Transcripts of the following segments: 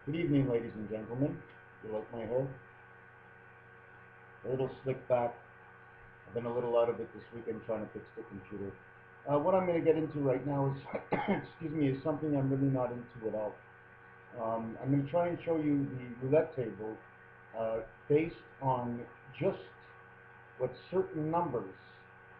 Good evening, ladies and gentlemen. You like my hair? A little slick back. I've been a little out of it this weekend trying to fix the computer. What I'm going to get into right now is, excuse me, is something I'm really not into at all. I'm going to try and show you the roulette table based on just what certain numbers,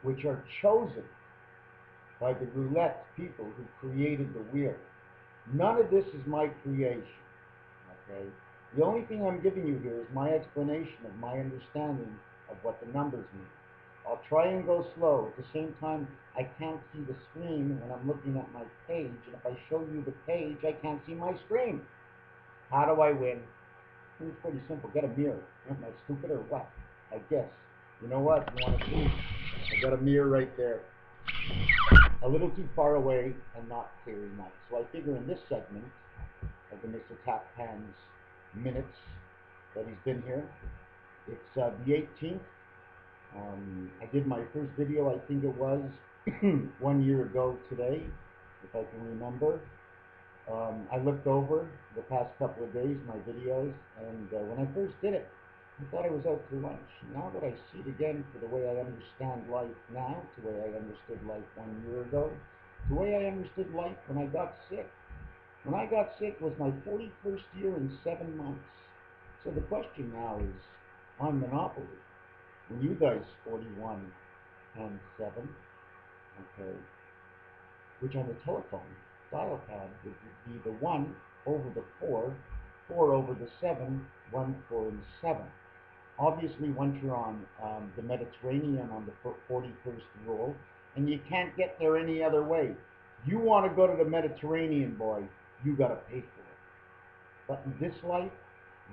which are chosen by the roulette people who created the wheel. None of this is my creation. Okay? The only thing I'm giving you here is my explanation of my understanding of what the numbers mean. I'll try and go slow. At the same time, I can't see the screen when I'm looking at my page, and if I show you the page, I can't see my screen. How do I win? It's pretty simple. Get a mirror. Am I stupid or what? I guess. You know what? You want to see? I got a mirror right there. A little too far away and not clear enough. So I figure in this segment of the MrTacpans's minutes that he's been here, it's the 18th. I did my first video, I think it was 1 year ago today, if I can remember. I looked over the past couple of days, my videos, and when I first did it, I thought I was out to lunch. Now that I see it again for the way I understand life now, to the way I understood life 1 year ago, the way I understood life when I got sick. When I got sick was my 41st year and 7 months. So the question now is, on Monopoly, when you guys 41 and 7, okay, which on the telephone dial pad would be the 1 over the 4, 4 over the 7, 1, 4, and 7. Obviously, once you're on the Mediterranean on the 41st rule, and you can't get there any other way. You want to go to the Mediterranean, boy, you got to pay for it. But in this life,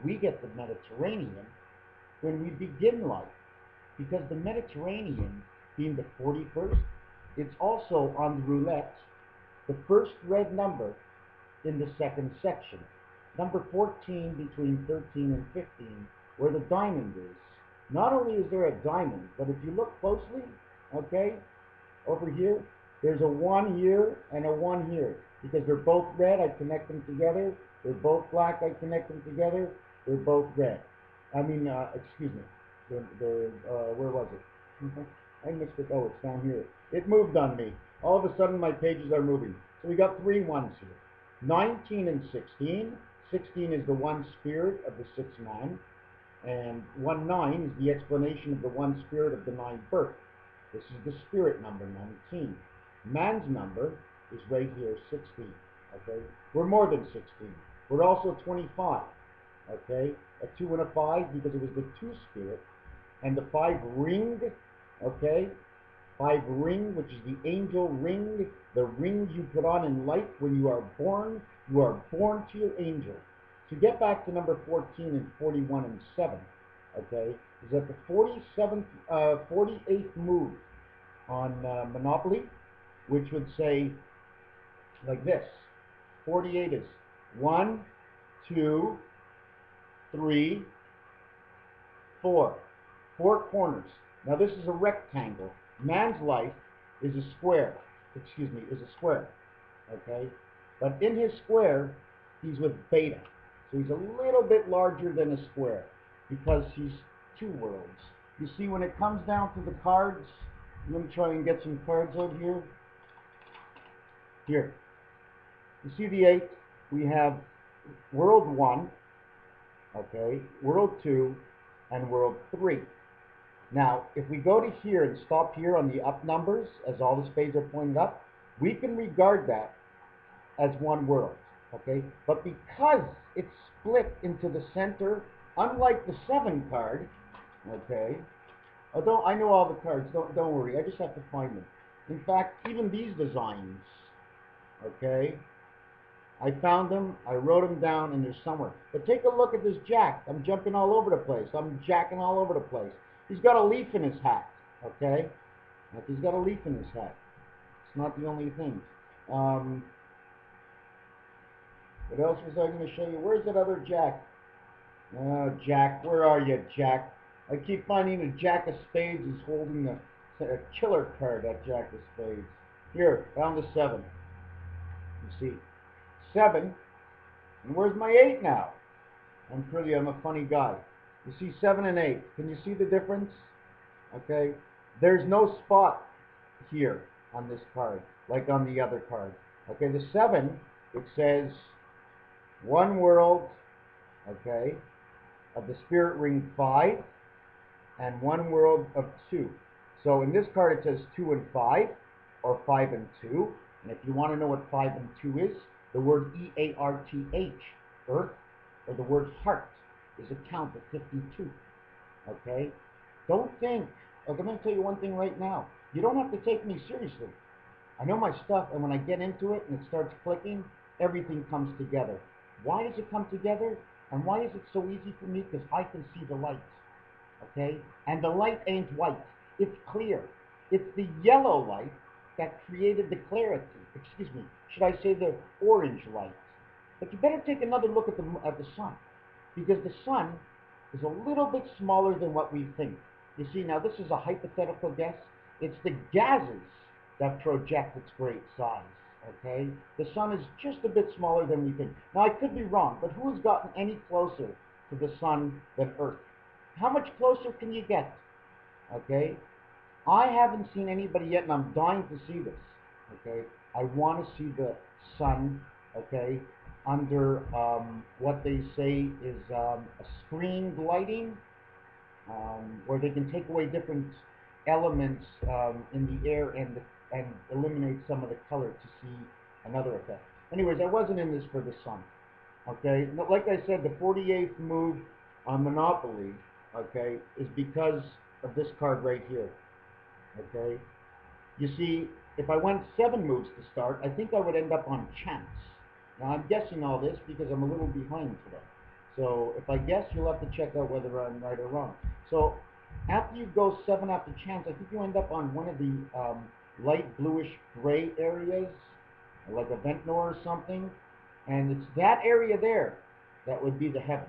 we get the Mediterranean when we begin life. Because the Mediterranean, being the 41st, it's also on the roulette, the first red number in the second section. Number 14 between 13 and 15, where the diamond is. Not only is there a diamond, but if you look closely, okay, over here, there's a 1 here and a 1 here. Because they're both red, I connect them together. They're both black, I connect them together. They're both red. Excuse me. Where was it? I missed it. Oh, it's down here. It moved on me. All of a sudden, my pages are moving. So we got 3 ones here. 19 and 16. 16 is the one spirit of the 6 man. And 1 9 is the explanation of the one spirit of the 9 birth. This is the spirit number, 19. Man's number is right here, 16. Okay? We're more than 16. We're also 25. Okay? A 2 and a 5 because it was the 2 spirit. And the 5 ring, okay? 5 ring, which is the angel ring, the ring you put on in life when you are born to your angel. To get back to number 14 and 41 and 7, okay, is at the 48th move on Monopoly, which would say like this. 48 is 1, 2, 3, 4. 4 corners. Now this is a rectangle. Man's life is a square. Excuse me, is a square. Okay? But in his square, he's with beta. So he's a little bit larger than a square because he's 2 worlds. You see, when it comes down to the cards, I'm going to try and get some cards out here. Here. You see the 8? We have World 1, okay, World 2, and World 3. Now, if we go to here and stop here on the up numbers, as all the spades are pointed up, we can regard that as 1 world, okay? But because it's split into the center, unlike the 7 card, okay? Although I know all the cards, don't worry, I just have to find them. In fact, even these designs, okay? I found them, I wrote them down, and they're somewhere. But take a look at this jack. I'm jumping all over the place. I'm jacking all over the place. He's got a leaf in his hat, okay? Like he's got a leaf in his hat. It's not the only thing. What else was I going to show you? Where's that other jack? Jack, where are you, Jack? I keep finding a jack of spades is holding a killer card, that jack of spades. Here, down to 7. You see, 7 And where's my 8 now? I'm a funny guy. You see 7 and 8. Can you see the difference? Okay. There's no spot here on this card, like on the other card. Okay, the 7, it says one world, okay, of the spirit ring 5, and one world of 2. So in this card it says 2 and 5, or 5 and 2. And if you want to know what 5 and 2 is, the word EARTH, earth, or the word heart, is a count of 52. Okay? Don't think, I'm going to tell you one thing right now. You don't have to take me seriously. I know my stuff, and when I get into it and it starts clicking, everything comes together. Why does it come together? And why is it so easy for me? Because I can see the light. Okay? And the light ain't white. It's clear. It's the yellow light that created the clarity. Excuse me. Should I say the orange light? But you better take another look at the sun, because the sun is a little bit smaller than what we think. You see, now this is a hypothetical guess. It's the gases that project its great size. Okay? The sun is just a bit smaller than we think. Now, I could be wrong, but who has gotten any closer to the sun than Earth? How much closer can you get? Okay? I haven't seen anybody yet, and I'm dying to see this. Okay? I want to see the sun, okay, under what they say is a screened lighting, where they can take away different elements in the air and eliminate some of the color to see another effect. Anyways, I wasn't in this for the sun. Okay, like I said, the 48th move on Monopoly, okay, is because of this card right here. Okay, you see, if I went 7 moves to start, I think I would end up on chance. Now I'm guessing all this because I'm a little behind today. So if I guess, you'll have to check out whether I'm right or wrong. So after you go 7 after chance, I think you end up on one of the light bluish gray areas, like a Ventnor or something. And it's that area there that would be the heaven.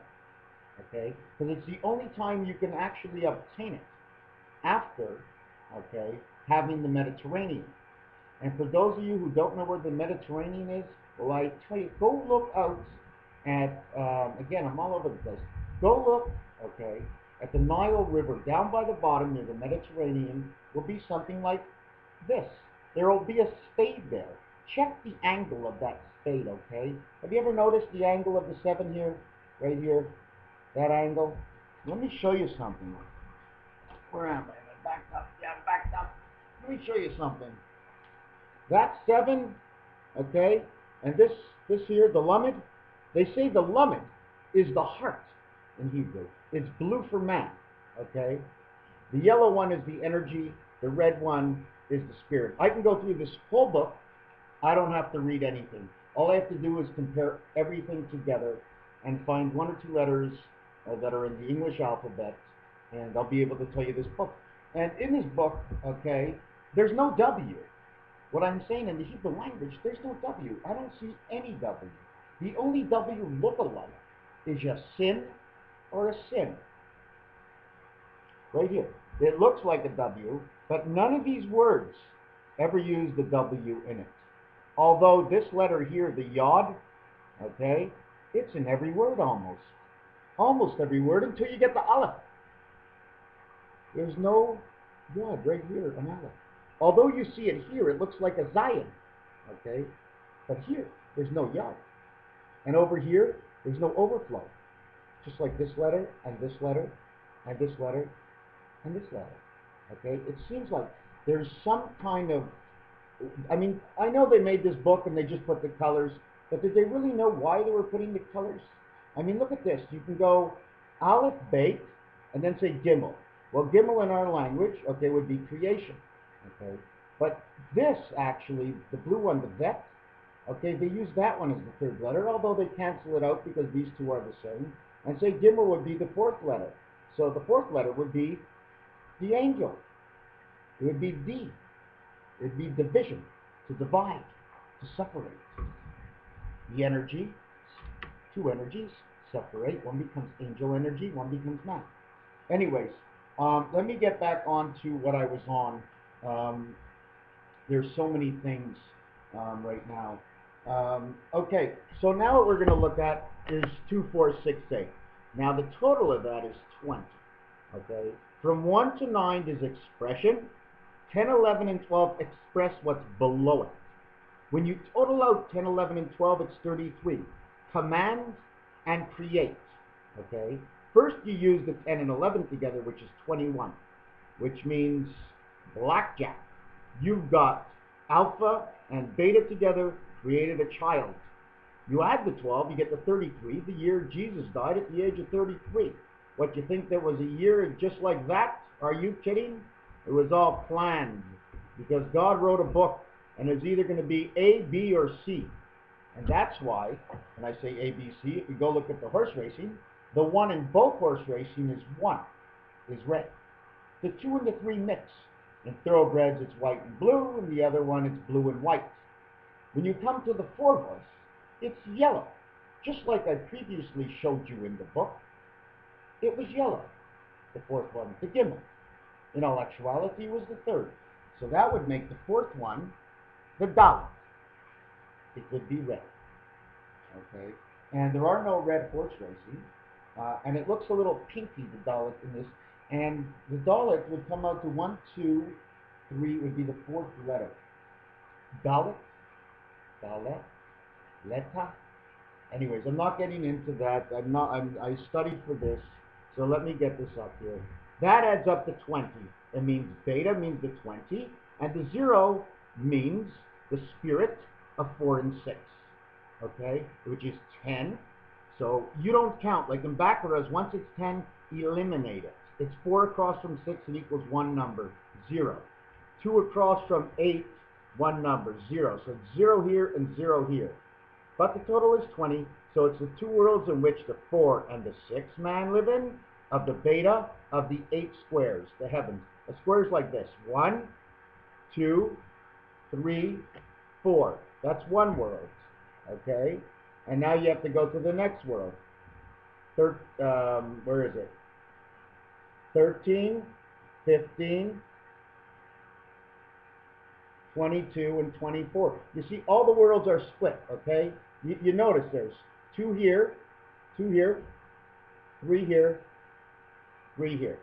Okay? Because it's the only time you can actually obtain it after, okay, having the Mediterranean. And for those of you who don't know where the Mediterranean is, well, I tell you, go look out at, again, I'm all over the place. Go look, okay, at the Nile River. Down by the bottom near the Mediterranean will be something like this. There will be a spade there. Check the angle of that spade, okay? Have you ever noticed the angle of the 7 here, right here? That angle? Let me show you something. Where am I? Am I backed up? Yeah, I'm backed up. Let me show you something. That 7, okay, and this here, the Lamed, they say the Lamed is the heart in Hebrew. It's blue for man, okay? The yellow one is the energy, the red one is the spirit. I can go through this whole book. I don't have to read anything. All I have to do is compare everything together and find 1 or 2 letters that are in the English alphabet, and I'll be able to tell you this book. And in this book, okay, there's no W. What I'm saying, in the Hebrew language, there's no W. I don't see any W. The only W look-alike is a sin or a sin. Right here. It looks like a W, but none of these words ever use the W in it. Although this letter here, the Yod, okay, it's in every word almost. Almost every word until you get the Aleph. There's no Yod right here, an Aleph. Although you see it here, it looks like a Zion, okay? But here, there's no Yod. And over here, there's no overflow. Just like this letter, and this letter, and this letter, and this letter, okay? It seems like there's some kind of, I mean, I know they made this book and they just put the colors, but did they really know why they were putting the colors? I mean, look at this. You can go Aleph, Beit, and then say Gimel. Well, Gimel in our language, okay, would be creation. Okay, but this actually, the blue one, the vet, okay, they use that one as the 3rd letter, although they cancel it out because these two are the same, and say Gimel would be the 4th letter. So the 4th letter would be the angel. It would be D. It would be division, to divide, to separate. The energy, 2 energies, separate. One becomes angel energy, one becomes man. Anyways, let me get back on to what I was on. There's so many things right now. Okay, so now what we're going to look at is 2, 4, 6, 8. Now the total of that is 20. Okay, from 1 to 9 is expression. 10, 11, and 12 express what's below it. When you total out 10, 11, and 12, it's 33. Command and create. Okay, first you use the 10 and 11 together, which is 21, which means blackjack. You've got alpha and beta together, created a child. You add the 12, you get the 33, the year Jesus died at the age of 33. What, you think there was a year just like that? Are you kidding? It was all planned, because God wrote a book, and it's either going to be A, B, or C. And that's why, when I say A, B, C, if you go look at the horse racing, the 1 in both horse racing is 1, is red. The 2 and the 3 mix. In thoroughbreds, it's white and blue, and the other one, it's blue and white. When you come to the 4 horse, it's yellow. Just like I previously showed you in the book, it was yellow. The 4th one, the gimel. In all actuality, was the 3rd. So that would make the 4th one the dalet. It would be red. Okay? And there are no red horse racing. And it looks a little pinky, the dalet in this. And the dalet would come out to 1, 2, 3, would be the 4th letter. Dalet, dalet, letta. Anyways, I'm not getting into that. I studied for this, so let me get this up here. That adds up to 20. It means beta means the 20, and the 0 means the spirit of 4 and 6. Okay, which is 10. So you don't count. Like in backwards, once it's 10, eliminate it. It's 4 across from 6, it equals 1 number, 0. 2 across from 8, 1 number, 0. So it's 0 here and 0 here. But the total is 20, so it's the 2 worlds in which the 4 and the 6 man live in, of the beta, of the 8 squares, the heavens. A square is like this, 1, 2, 3, 4. That's 1 world, okay? And now you have to go to the next world. Where is it? 13, 15, 22, and 24. You see, all the worlds are split, okay? You notice there's 2 here, 2 here, 3 here, 3 here.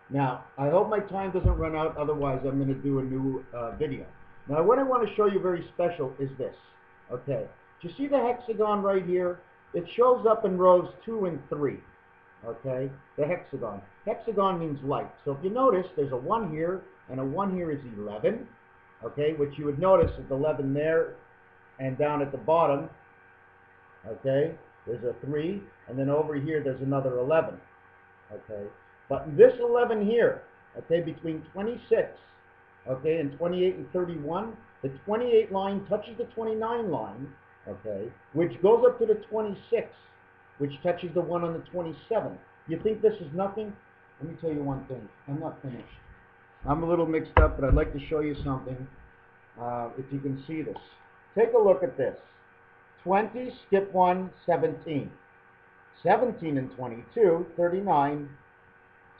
Now, I hope my time doesn't run out, otherwise I'm going to do a new video. Now, what I want to show you very special is this, okay? Do you see the hexagon right here? It shows up in rows 2 and 3, okay? The hexagon. Hexagon means light. So if you notice, there's a 1 here, and a 1 here is 11, okay? Which you would notice is 11 there, and down at the bottom, okay, there's a 3, and then over here there's another 11, okay? But this 11 here, okay, between 26, okay, and 28 and 31, the 28 line touches the 29 line, okay, which goes up to the 26, which touches the one on the 27. You think this is nothing? Let me tell you one thing. I'm not finished. I'm a little mixed up, but I'd like to show you something, if you can see this. Take a look at this. 20, skip 1, 17. 17 and 22, 39.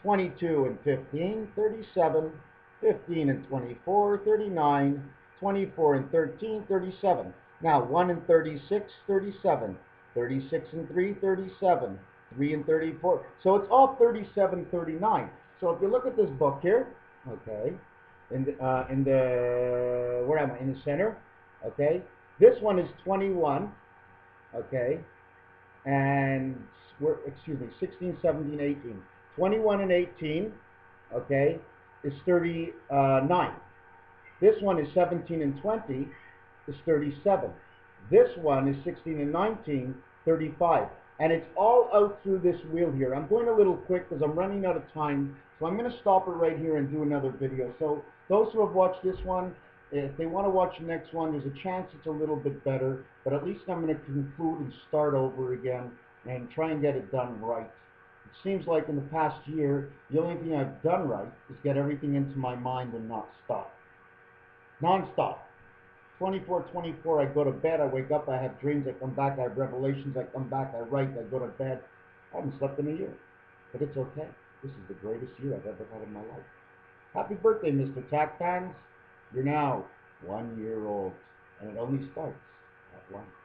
22 and 15, 37. 15 and 24, 39. 24 and 13, 37. Now, 1 and 36, 37. 36 and 3, 37. 3 and 34. So it's all 37, 39. So if you look at this book here, okay, where am I? In the center, okay. This one is 21, okay, and excuse me, 16, 17, 18. 21 and 18, okay, is 39. This one is 17 and 20, is 37. This one is 16 and 19, 35. And it's all out through this wheel here. I'm going a little quick because I'm running out of time, so I'm going to stop it right here and do another video. So those who have watched this one, if they want to watch the next one, there's a chance it's a little bit better, but at least I'm going to conclude and start over again and try and get it done right. It seems like in the past year, the only thing I've done right is get everything into my mind and not stop. Non-stop. 24/24, I go to bed, I wake up, I have dreams, I come back, I have revelations, I come back, I write, I go to bed. I haven't slept in a year, but it's okay. This is the greatest year I've ever had in my life. Happy birthday, Mr. Tacpans. You're now 1 year old, and it only starts at blunt.